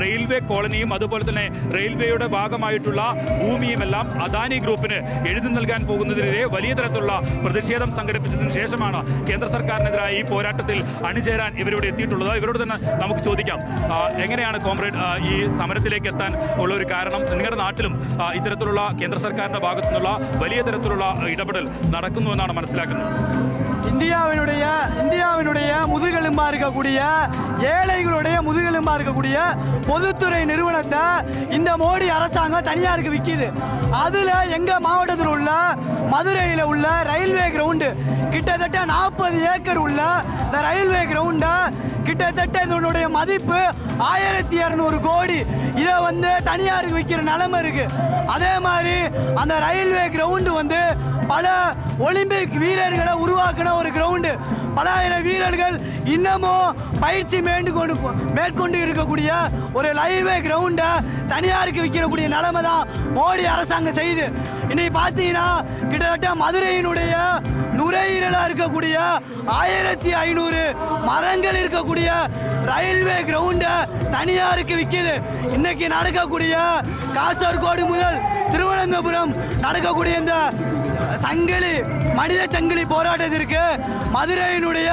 Railway കോളനിയും അതുപോലെ തന്നെ റെയിൽവേയുടെ ഭാഗമായിട്ടുള്ള ഭൂമിയുമെല്ലാം അദാനി ഗ്രൂപ്പിന് എഴുതി നൽകാൻ പോകുന്നതിനെതിരെ വലിയ തരത്തിലുള്ള പ്രതിഷേധം സംഘടിപ്പിച്ചതിന് ശേഷമാണ് കേന്ദ്ര സർക്കാരിനെതിരായ ഈ പോരാട്ടത്തിൽ അണിചേരാൻ ഇവരിവിടെ എത്തിയിട്ടുള്ളത്. ഇവരോട് തന്നെ നമുക്ക് ചോദിക്കാം, എങ്ങനെയാണ് കോമ്രേഡ് ഈ സമരത്തിലേക്ക് എത്താൻ ഉള്ള ഒരു കാരണം? നിങ്ങളുടെ നാട്ടിലും ഇത്തരത്തിലുള്ള കേന്ദ്ര സർക്കാരിന്റെ ഭാഗത്തു നിന്നുള്ള വലിയ തരത്തിലുള്ള ഇടപെടൽ നടക്കുന്നു എന്നാണ് മനസ്സിലാക്കുന്നത്. இந்தியாவினுடைய முதுகெலும்பா இருக்கக்கூடிய ஏழைகளுடைய முதுகெலும்பா இருக்கக்கூடிய பொதுத்துறை நிறுவனத்தை இந்த மோடி அரசாங்கம் தனியாருக்கு விற்கிது. அதில் எங்கள் மாவட்டத்தில் உள்ள மதுரையில் உள்ள ரயில்வே கிரவுண்டு கிட்டத்தட்ட 40 ஏக்கர் உள்ள இந்த ரயில்வே கிரவுண்டை கிட்டத்தட்ட இதனுடைய மதிப்பு 1200 கோடி. இதை தனியாருக்கு விற்கிற நிலைமை இருக்கு. அதே மாதிரி அந்த ரயில்வே கிரவுண்டு பல ஒலிம்பிக் வீரர்களை உருவாக்கின ஒரு கிரவுண்டு. பல ஆயிரம் வீரர்கள் இன்னமும் பயிற்சி மேற்கொண்டு இருக்கக்கூடிய ஒரு ரயில்வே கிரவுண்டை தனியாருக்கு விற்கக்கூடிய நிலைமை தான் மோடி அரசாங்கம் செய்யுது. இன்னைக்கு பார்த்தீங்கன்னா கிட்டத்தட்ட மதுரையினுடைய நுரையீரலாக இருக்கக்கூடிய 1500 மரங்கள் இருக்கக்கூடிய ரயில்வே கிரவுண்டை தனியாருக்கு விற்கிது. இன்னைக்கு நடக்கக்கூடிய காசர்கோடு முதல் திருவனந்தபுரம் நடக்கக்கூடிய இந்த சங்கிலி மனித சங்கிலி போராட்டத்திற்கு மதுரையினுடைய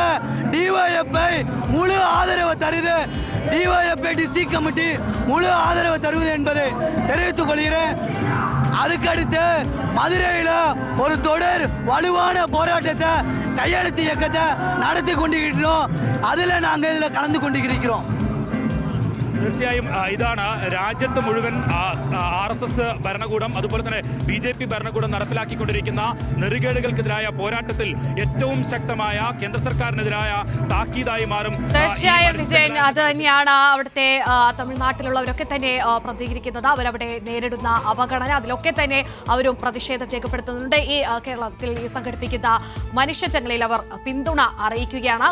டிஒஎஃப்ஐ முழு ஆதரவு தருது. டிஒஎஃப்ஐ டிஸ்ட்ரிக்ட் கமிட்டி முழு ஆதரவு தருவது என்பதை தெரிவித்துக் கொள்கிறேன். அதுக்கடுத்து மதுரையில் ஒரு தொடர் வலுவான போராட்டத்தை கையெழுத்து இயக்கத்தை நடத்தி கொண்டிருக்கிறோம். அதில் நாங்கள் இதில் கலந்து கொண்டிருக்கிறோம். തീർച്ചയായും ഇതാണ് രാജ്യത്ത് മുഴുവൻ RSS ഭരണകൂടം അതുപോലെ തന്നെ BJP ഭരണകൂടം നടപ്പിലാക്കിക്കൊണ്ടിരിക്കുന്ന നെറുകേടുകൾക്കെതിരായ പോരാട്ടത്തിൽ ഏറ്റവും ശക്തമായ കേന്ദ്ര സർക്കാരിനെതിരായ താക്കീതായി മാറും. തീർച്ചയായും വിജയൻ, അത് തന്നെയാണ് അവിടുത്തെ തമിഴ്നാട്ടിലുള്ളവരൊക്കെ തന്നെ പ്രതികരിക്കുന്നത്. അവരവിടെ നേരിടുന്ന അവഗണന, അതിലൊക്കെ തന്നെ അവരും പ്രതിഷേധം രേഖപ്പെടുത്തുന്നുണ്ട്. ഈ കേരളത്തിൽ സംഘടിപ്പിക്കുന്ന മനുഷ്യച്ചങ്ങലയിൽ അവർ പിന്തുണ അറിയിക്കുകയാണ്.